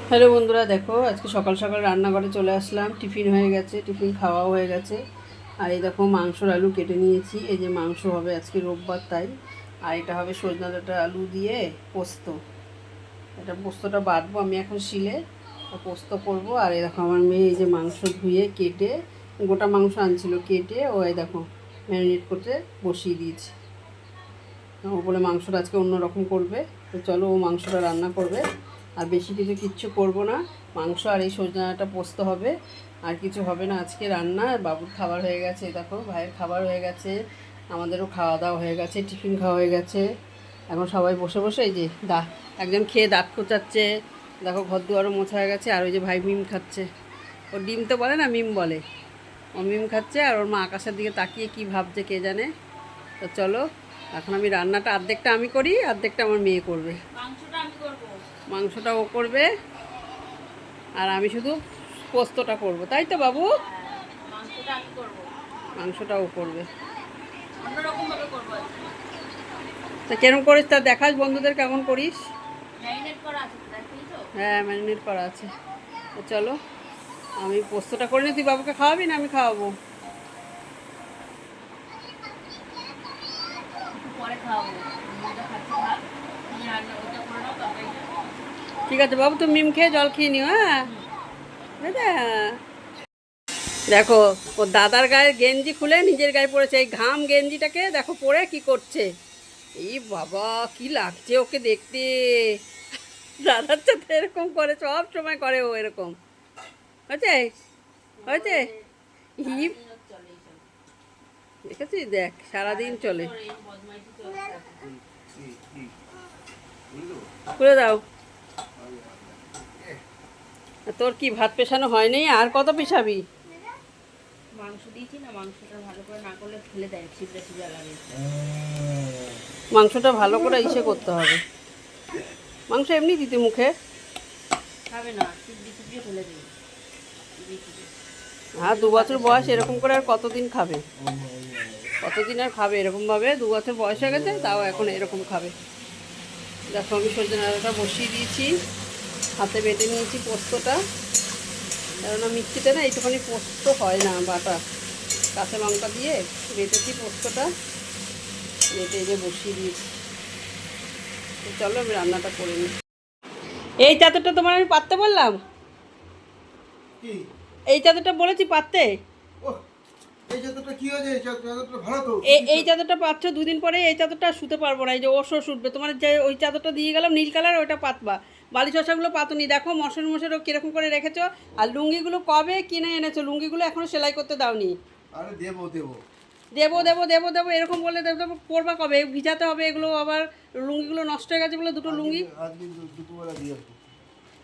Hello বন্ধুরা, দেখো আজকে সকাল সকাল রান্নাঘরে চলে আসলাম। টিফিন হয়ে গেছে, টিফিন খাওয়াও হয়ে গেছে। আর এই দেখো মাংসর আলু কেটে নিয়েছি। এই যে মাংস হবে আজকে রোববার তাই। আর এটা হবে সজনা ডাঁটা আলু দিয়ে পোস্ত। এটা পোস্তটা বাটবো আমি এখন শিলে, পোস্ত করব। আর এই দেখো আমার মেয়ে এই যে মাংস ধুয়ে কেটে, গোটা মাংস আনছিল কেটে, ও এই দেখো ম্যারিনেট করতে বসিয়ে দিয়েছি। ও বলে মাংসটা আজকে অন্যরকম করবে, তো চলো ও মাংসটা রান্না করবে। আর বেশি কিচ্ছু করব না, মাংস আর এই সজনাটা পোস্ত হবে, আর কিছু হবে না আজকে রান্না। বাবুর খাবার হয়ে গেছে, দেখো ভাইয়ের খাবার হয়ে গেছে, আমাদেরও খাওয়া দাওয়া হয়ে গেছে, টিফিন খাওয়া হয়ে গেছে। এখন সবাই বসে বসে এই যে একজন খেয়ে দাঁত কোচাচ্ছে, দেখো ঘর দুয়ারও মোছা হয়ে গেছে। আর ওই যে ভাই মিম খাচ্ছে, ও ডিম তো বলে না, মিম বলে। ও মিম খাচ্ছে, আর ওর মা আকাশের দিকে তাকিয়ে কি ভাবছে কে জানে। তো চলো, এখন আমি রান্নাটা অর্ধেকটা আমি করি, অর্ধেকটা আমার মেয়ে করবে। মাংসটা ও করবে, আর আমি শুধু পোস্তটা করব, তাই তো বাবু? মাংসটা ও করবে। তা কেমন করিস তা দেখাস বন্ধুদের, কেমন করিস? হ্যাঁ, ম্যারিনেট করা আছে। তো চলো আমি পোস্তটা করে নি, তুই বাবুকে খাওয়াবি না আমি খাওয়াবো? ঠিক আছে বাবু, তুমি মিম খেয়ে জল খেয়ে নিও। হ্যাঁ দাদা, দেখো ওর দাদার গায়ের গেঞ্জি খুলে নিজের গায়ে পড়েছে, এই ঘাম গেঞ্জিটাকে দেখো পরে কি করছে। এই বাবা, কি লাগছে ওকে দেখতে। দাদার সাথে এরকম করে, সব সময় করে ও এরকম। হয়েছে হয়েছে দেখেছিস, দেখ সারাদিন চলে। খুলে দাও। তোর কি ভাত পেশানো হয়নি? আর কত পেশাবি? মাংস দিয়েছি না, মাংসটা ভালো করে না করলে ফেলে দেয়, ছিপড়ে ছিপড়ে লাগে। মাংসটা ভালো করে ইসে করতে হবে। মাংস এমনি দিতে মুখে খাবে না, ছিপড়ে ছিপড়ে ফেলে দেবে। আর 2 বছর বয়স, এরকম করে আর কতদিন খাবে? কতদিন আর খাবে এরকমভাবে? 2 বছর বয়স হয়ে গেছে, তাও এখন এরকম খাবে। দেখো আমি সজনে ডাঁটাটা বসিয়ে দিয়েছি, হাতে বেটে নিয়েছি পোস্তটা, কেননা মিক্সিতে না এইটুখানি পোস্ত হয় না বাটা। কাঁচা লঙ্কা দিয়ে বেটেছি পোস্তটা, বেটে যে বসিয়ে দিয়েছি। তো চলো আমি রান্নাটা করে নিই। এই চাদরটা তোমার আমি পাততে বললাম, এই চাদরটা বলেছি পাততে। এই চাদরটা পাচ্ছ 2 দিন পরে, এই চাদরটা শুতে পারবো না, এই যে ওষো শুটবে। তোমার যে ওই চাদরটা দিয়ে গেলাম নীল কালার, ওইটা পাতবা। বালিশ শসাগুলো পাতুনি, দেখো মশার মশারও কীরকম করে রেখেছো। আর লুঙ্গিগুলো কবে কিনে এনেছো? লুঙ্গিগুলো এখনও সেলাই করতে দাওনি। দেবো দেবো দেবো দেবো এরকম বলে দেবো দেবো, পরবা কবে? ভিজাতে হবে এগুলো আবার। লুঙ্গিগুলো নষ্ট হয়ে গেছে বলে 2টো লুঙ্গি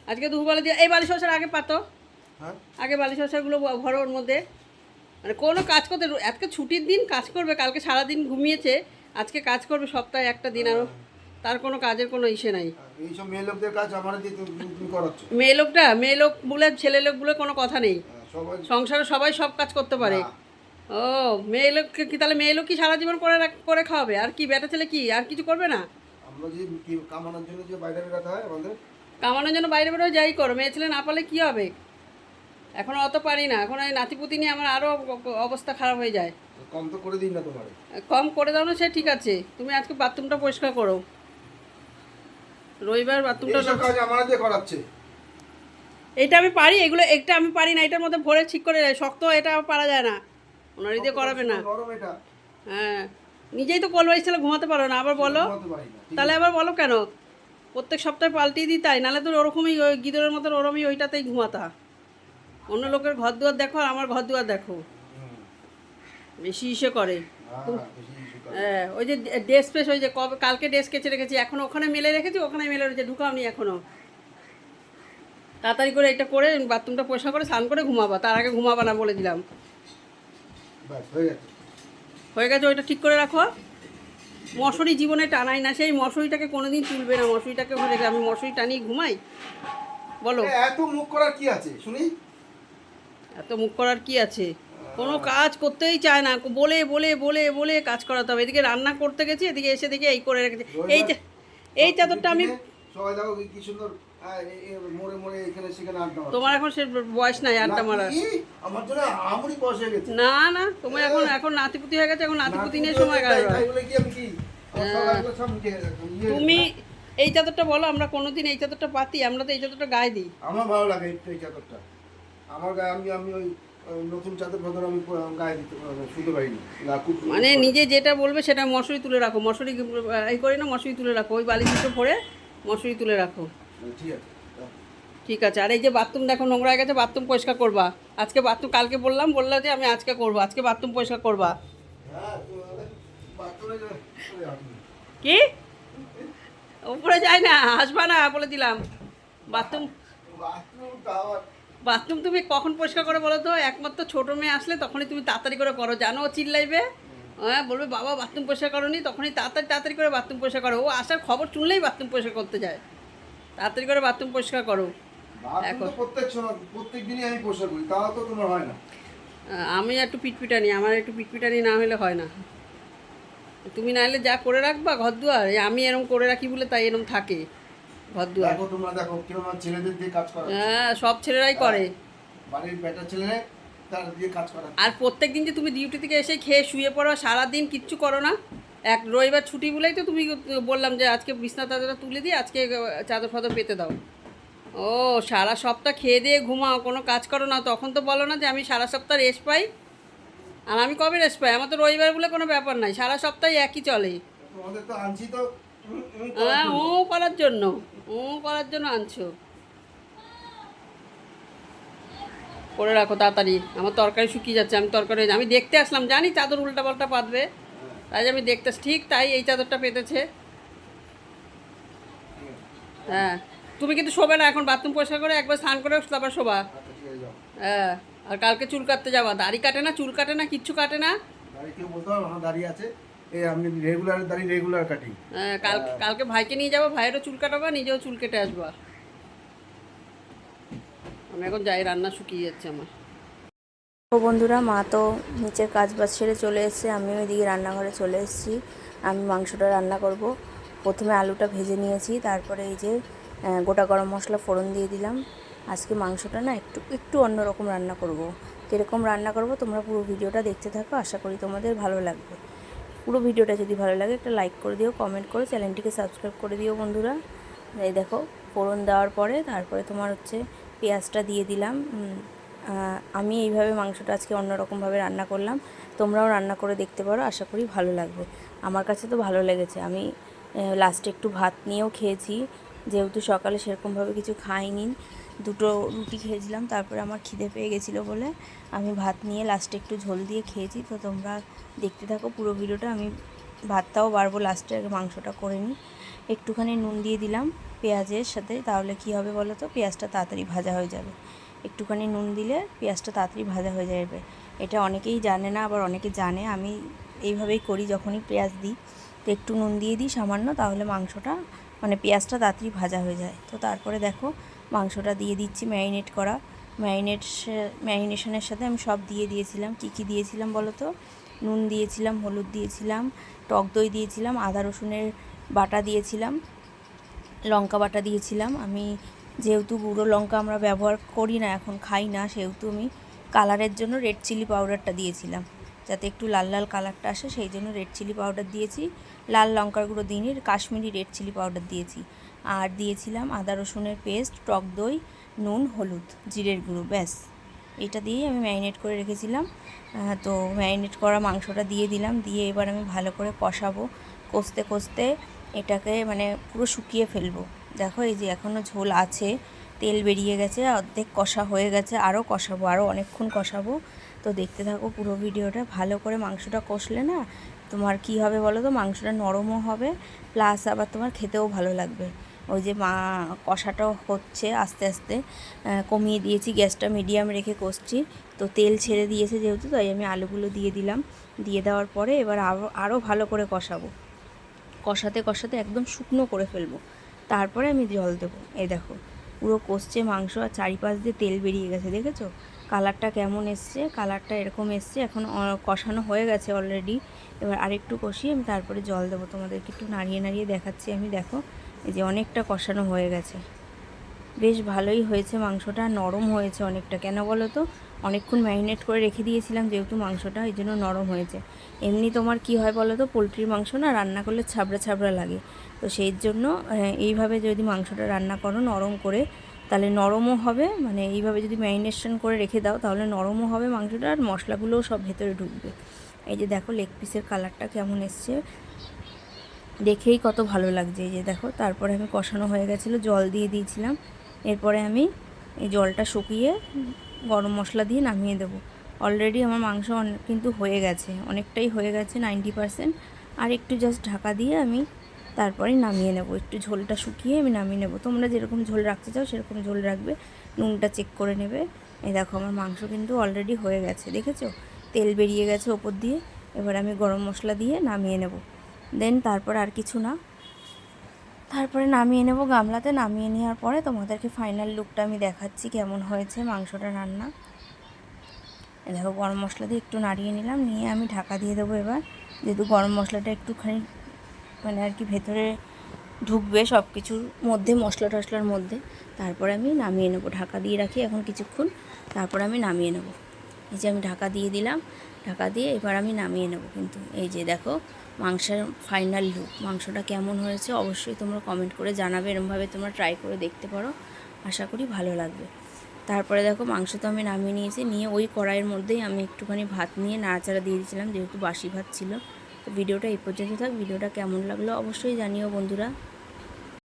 আজকে দুপুরবেলা দিয়ে। এই বালিশ শসার আগে পাতো, আগে বালিশ শসাগুলো ভরো ওর মধ্যে। মানে কোনো কাজ করতে, আজকে ছুটির দিন কাজ করবে, কালকে সারাদিন ঘুমিয়েছে, আজকে কাজ করবে সপ্তাহে একটা দিন। আরও তার কোনো কাজের কোনো ইসে নাই। এইসব মেয়ে লোকদের কাজ আমার দিয়ে তুমি করাচ্ছ। মেয়ে লোক বলে ছেলে লোক বলে কোনো কথা নেই, সংসারে সবাই সব কাজ করতে পারে। ও মেয়ে লোক কি তাহলে? মেয়ে লোক কি সারা জীবন করে করে খাওয়াবে? আর কি বেটা ছেলে কি আর কিছু করবে না? আমরা যে কামানোর জন্য যে বাইরে বেরোতে হয় আমাদের, কামানোর জন্য বাইরে বেরোয় যাই করো, মেয়ে ছেলে না পারলে কী হবে? এখন অত পারি না, এখন এই নাতিপুতি নিয়ে আমার আরও অবস্থা খারাপ হয়ে যায়। কম তো করে দিন না তোমার। কম করে দাও না, সে ঠিক আছে, তুমি আজকে বাথরুমটা পরিষ্কার করো। রবিবার বাথরুমটা কাজ আমার দিয়ে করাচ্ছে। এটা আমি পারি, এগুলো একটা আমি পারি না, এটার মধ্যে ভরে ঠিক করে শক্ত, এটা পারা যায় না, ওনার দিয়ে করাবে না। হ্যাঁ, নিজেই তো কলবাইশ ছেলে, ঘুমাতে পারো না, আবার বলো? তাহলে আবার বলো কেন? প্রত্যেক সপ্তাহে পাল্টিয়ে দিই তাই, নাহলে তো ওরকমই ওই গিদরের মতন ওরমই ওইটাতেই ঘুমাতা। অন্য লোকের ঘর দুয়ার দেখো আর আমার ঘর দুয়ার দেখো, বেশি ইসে করে। হ্যাঁ, ওই যে ড্রেস ফ্রেস, ওই যে কবে কালকে ড্রেস কেচে রেখেছি, এখনও ওখানে মেলে রেখেছি, ওখানে মেলে রেখেছি, ঢুকাওনি এখনও। তাড়াতাড়ি করে এটা করে বাথরুমটা পরিষ্কার করে স্নান করে ঘুমাবা, তার আগে ঘুমাবা না বলে দিলাম। হয়ে গেছে, ওইটা ঠিক করে রাখো। মশারি জীবনে টানাই না, সেই মশারিটাকে কোনোদিন তুলবে না, মশারিটাকে ওখানে রেখে আমি মশারি টানিয়ে ঘুমাই? বলো, এত মুখ করার কি আছে শুনি? এত মুখ করার কি আছে? কোনো কাজ করতেই চায় না, বলে বলে বলে বলে কাজ করাতে হবে। এদিকে রান্না করতে গেছি, এদিকে এসে দেখি এই করে রেখেছে। এই চাদরটা আমি সবাই দেখো কি সুন্দর মোড়ে মোড়ে এখানে সেখানে আড্ডা মারছো। তোমার এখন সে বয়স নাই আড্ডা মারার। নাকি? আমার জন্য আমরি বয়স হয়ে গেছে। না না, তোমার এখন এখন নাতিপুতি হয়ে গেছে, এখন নাতিপুতি নিয়ে সময় কাটাবে। তাই বলে কি আমি কি আমার সব এগুলো সব মুখে তুমি এই চাদরটা বলো, আমরা কোনোদিন এই চাদরটা পাতি? আমরা তো এই চাদরটা গায়ে দিই। আমার ভালো লাগে এই চাদরটা। আমার গায়ে আমি ওই নতুন চাদর ফাদর আমি গায়ে দিতে শুতে পারিনি। মানে নিজে যেটা বলবে সেটা মশুরি তুলে রাখো, মশুরি এই করি না, মশুরি তুলে রাখো, ওই বালি দুটো পরে মশুরি তুলে রাখো। ঠিক আছে। ঠিক আছে। আর এই যে বাথরুম দেখো নোংরা হয়ে গেছে, বাথরুম পরিষ্কার করবা আজকে। বাথরুম কালকে বললাম যে আমি আজকে করবো, আজকে বাথরুম পরিষ্কার করবা। হ্যাঁ, বাথরুমে কি উপরে যায় না, আসবা না বলে দিলাম। বাথরুম বাথরুম তুমি কখন পরিষ্কার করো বলো তো? একমাত্র ছোটো মেয়ে আসলে তখনই তুমি তাড়াতাড়ি করে করো, জানো? ও চিল্লাইবে, হ্যাঁ বলবে বাবা বাথরুম পরিষ্কার করো নি, তখনই তাড়াতাড়ি করে বাথরুম পরিষ্কার করো। ও আসার খবর শুনলেই বাথরুম পরিষ্কার করতে যায়। তাড়াতাড়ি করে বাথরুম পরিষ্কার করো। বাথরুম তো প্রত্যেক দিনই আমি পরিষ্কার করি, তাও তো তোমার হয় না। আমি একটু পিটপিটানি, আমার একটু পিটপিটানি না হলে হয় না। তুমি না হলে যা করে রাখবা ঘর দুয়ার, আমি এরম করে রাখি বলে তাই এরম থাকে ঘর দুয়ার। দেখো তোমরা দেখো কিরকম ছেলেদের দিয়ে কাজ করা, হ্যাঁ সব ছেলেরাই করে। বাড়ির বেটা ছেলে তার দিয়ে কাজ করা। আর প্রত্যেক দিন যে তুমি ডিউটি থেকে এসে খেয়ে শুয়ে পড়ো, সারাদিন কিচ্ছু করো না। এক রবিবার ছুটি বলেই তো তুমি বললাম যে আজকে বিছনা চাদরটা তুলে দিয়ে আজকে চাদর ফাদর পেতে দাও। ও সারা সপ্তাহ খেয়ে দিয়ে ঘুমাও, কোনো কাজ করো না, তখন তো বলো না যে আমি সারা সপ্তাহ রেস্ট পাই। আর আমি কবে রেস্ট পাই? আমার তো রবিবার বলে কোনো ব্যাপার নাই, সারা সপ্তাহে একই চলে। তোমাদের তো আনছি তো হ্যাঁ ও করার জন্য আনছো। করে রাখো তাড়াতাড়ি, আমার তরকারি শুকিয়ে যাচ্ছে। আমি দেখতে আসলাম, জানি চাদর উল্টা পাল্টা পাতবে, তাই আমি দেখতে ঠিক তাই এই চাদরটা পেতেছে। হ্যাঁ তুমি কিন্তু শোবে না এখন, বাথরুম পরিষ্কার করে একবার স্নান করে তারপর শোবা। হ্যাঁ আর কালকে চুল কাটতে যাবা। দাড়ি কাটে না, চুল কাটে না, কিচ্ছু কাটে না। দাড়ি কেউ বলতে হবে আমার দাড়ি আছে, এই আমি রেগুলার দাড়ি রেগুলার কাটি। হ্যাঁ কালকে ভাইকে নিয়ে যাবো, ভাইয়েরও চুল কাটাবা, নিজেও চুল কেটে আসবা। আমি এখন যাই, রান্না শুকিয়ে যাচ্ছে আমার। ও বন্ধুরা, মা তো নিচের কাজ বাজ ছেড়ে চলে এসেছে, আমি ওইদিকে রান্নাঘরে চলে এসেছি। আমি মাংসটা রান্না করব। প্রথমে আলুটা ভেজে নিয়েছি, তারপরে এই যে গোটা গরম মশলা ফোড়ন দিয়ে দিলাম। আজকে মাংসটা না একটু অন্যরকম রান্না করব। কীরকম রান্না করব তোমরা পুরো ভিডিওটা দেখতে থাকো, আশা করি তোমাদের ভালো লাগবে। পুরো ভিডিওটা যদি ভালো লাগে একটা লাইক করে দিও, কমেন্ট করে চ্যানেলটিকে সাবস্ক্রাইব করে দিও বন্ধুরা। এই দেখো ফোড়ন দেওয়ার পরে তারপরে তোমার হচ্ছে পেঁয়াজটা দিয়ে দিলাম। আমি এইভাবে মাংসটা আজকে অন্যরকমভাবে রান্না করলাম, তোমরাও রান্না করে দেখতে পারো, আশা করি ভালো লাগবে। আমার কাছে তো ভালো লেগেছে। আমি লাস্টে একটু ভাত নিয়েও খেয়েছি, যেহেতু সকালে সেরকমভাবে কিছু খাইনি, 2টো রুটি খেয়েছিলাম, তারপরে আমার খিদে পেয়ে গেছিলো বলে আমি ভাত নিয়ে লাস্টে একটু ঝোল দিয়ে খেয়েছি। তো তোমরা দেখতে থাকো পুরো ভিডিওটা। আমি ভাতটাও বাড়বো লাস্টে, আগে মাংসটা করে নিই। একটুখানি নুন দিয়ে দিলাম পেঁয়াজের সাথে, তাহলে কি হবে বলো তো, পেঁয়াজটা তাড়াতাড়ি ভাজা হয়ে যাবে। একটুখানি নুন দিলে পেঁয়াজটা তাড়াতাড়ি ভাজা হয়ে যাবে। এটা অনেকেই জানে না, আবার অনেকে জানে। আমি এইভাবেই করি, যখনই পেঁয়াজ দিই তো একটু নুন দিয়ে দিই সামান্য, তাহলে মাংসটা মানে পেঁয়াজটা তাড়াতাড়ি ভাজা হয়ে যায়। তো তারপরে দেখো মাংসটা দিয়ে দিচ্ছি ম্যারিনেট করা। ম্যারিনেশনের সাথে আমি সব দিয়ে দিয়েছিলাম। কী দিয়েছিলাম বলো তো? নুন দিয়েছিলাম, হলুদ দিয়েছিলাম, টক দই দিয়েছিলাম, আদা রসুনের বাটা দিয়েছিলাম, লঙ্কা বাটা দিয়েছিলাম। আমি যেহেতু গুঁড়ো লঙ্কা আমরা ব্যবহার করি না, এখন খাই না, সেহেতু আমি কালারের জন্য রেড চিলি পাউডারটা দিয়েছিলাম, যাতে একটু লাল লাল কালারটা আসে, সেই জন্য রেড চিলি পাউডার দিয়েছি। লাল লঙ্কার গুঁড়ো দিইনি, কাশ্মীরি রেড চিলি পাউডার দিয়েছি। আর দিয়েছিলাম আদা রসুনের পেস্ট, টক দই, নুন, হলুদ, জিরের গুঁড়ো, ব্যাস এটা দিয়েই আমি ম্যারিনেট করে রেখেছিলাম। তো ম্যারিনেট করা মাংসটা দিয়ে দিলাম, দিয়ে এবার আমি ভালো করে কষাবো। কষতে কষতে এটাকে মানে পুরো শুকিয়ে ফেলবো। দেখো এই যে এখনও ঝোল আছে, তেল বেরিয়ে গেছে, অর্ধেক কষা হয়ে গেছে, আরও কষাবো, আরও অনেকক্ষণ কষাবো। তো দেখতে থাকো পুরো ভিডিওটা। ভালো করে মাংসটা কষলে না তোমার কি হবে বলো তো, মাংসটা নরমও হবে, প্লাস আবার তোমার খেতেও ভালো লাগবে। ওই যে কষাটাও হচ্ছে আস্তে আস্তে, কমিয়ে দিয়েছি, গ্যাসটা মিডিয়াম রেখে কষছি। তো তেল ছেড়ে দিয়েছে যেহেতু, তাই আমি আলুগুলো দিয়ে দিলাম। দিয়ে দেওয়ার পরে এবার আরও ভালো করে কষাবো। কষাতে কষাতে একদম শুকনো করে ফেলবো, তারপরে আমি জল দেবো। এই দেখো পুরো কষছে মাংস, আর চারিপাশ দিয়ে তেল বেরিয়ে গেছে, দেখেছো কালারটা কেমন এসছে? কালারটা এরকম এসছে। এখন কষানো হয়ে গেছে অলরেডি। এবার আরেকটু কষিয়ে আমি তারপরে জল দেবো। তোমাদেরকে একটু নাড়িয়ে নাড়িয়ে দেখাচ্ছি আমি। দেখো এই যে অনেকটা কষানো হয়ে গেছে। বেশ ভালোই হয়েছে মাংসটা, নরম হয়েছে অনেকটা। কেন বলো তো, অনেকক্ষণ ম্যারিনেট করে রেখে দিয়েছিলাম যেহেতু মাংসটা, এই জন্য নরম হয়েছে। এমনি তোমার কি হয় বলো তো, পোলট্রির মাংস না রান্না করলে ছাবড়া ছাবড়া লাগে, তো সেই জন্য এইভাবে যদি মাংসটা রান্না করো নরম করে, তাহলে নরমও হবে, মানে এইভাবে যদি ম্যারিনেশন করে রেখে দাও তাহলে নরমও হবে মাংসটা, আর মশলাগুলোও সব ভেতরে ঢুকবে। এই যে দেখো লেগ পিসের কালারটা কেমন এসছে, দেখেই কত ভালো লাগছে। এই যে দেখো, তারপরে আমি কষানো হয়ে গেছিলো, জল দিয়ে দিয়েছিলাম। এরপরে আমি এই জলটা শুকিয়ে গরম মশলা দিয়ে নামিয়ে দেবো। অলরেডি আমার মাংস কিন্তু হয়ে গেছে, অনেকটাই হয়ে গেছে, 90%। আর একটু জাস্ট ঢাকা দিয়ে আমি তারপরে নামিয়ে নেব, একটু ঝোলটা শুকিয়ে আমি নামিয়ে নেব। তোমরা যেরকম ঝোল রাখতে চাও সেরকম ঝোল রাখবে, নুনটা চেক করে নেবে। এই দেখো আমার মাংস কিন্তু অলরেডি হয়ে গেছে, দেখেছো তেল বেরিয়ে গেছে ওপর দিয়ে। এবার আমি গরম মশলা দিয়ে নামিয়ে নেব, দেন তারপর আর কিছু না, তারপরে নামিয়ে নেব গামলাতে। নামিয়ে নেওয়ার পরে তোমাদেরকে ফাইনাল লুকটা আমি দেখাচ্ছি কেমন হয়েছে মাংসটা রান্না। দেখো গরম মশলা দিয়ে একটু নাড়িয়ে নিলাম, নিয়ে আমি ঢাকা দিয়ে দেবো এবার, যেহেতু গরম মশলাটা একটুখানি মানে আর কি ভেতরে ঢুকবে সব কিছুর মধ্যে, মশলা টশলার মধ্যে। তারপরে আমি নামিয়ে নেব, ঢাকা দিয়ে রাখি এখন কিছুক্ষণ, তারপর আমি নামিয়ে নেব। এই যে আমি ঢাকা দিয়ে দিলাম, ঢাকা দিয়ে এবার আমি নামিয়ে নেব। কিন্তু এই যে দেখো মাংসের ফাইনাল লুক, মাংসটা কেমন হয়েছে অবশ্যই তোমরা কমেন্ট করে জানাবে, এরমভাবে তোমরা ট্রাই করে দেখতে পারো, আশা করি ভালো লাগবে। তারপরে দেখো মাংস তো আমি নামিয়ে নিয়েছি, নিয়ে ওই কড়াইয়ের মধ্যেই আমি একটুখানি ভাত নিয়ে নাড়াচাড়া দিয়ে দিয়েছিলাম, যেহেতু বাসি ভাত ছিল। তো ভিডিওটা এই পর্যন্ত থাক, ভিডিওটা কেমন লাগলো অবশ্যই জানিও বন্ধুরা।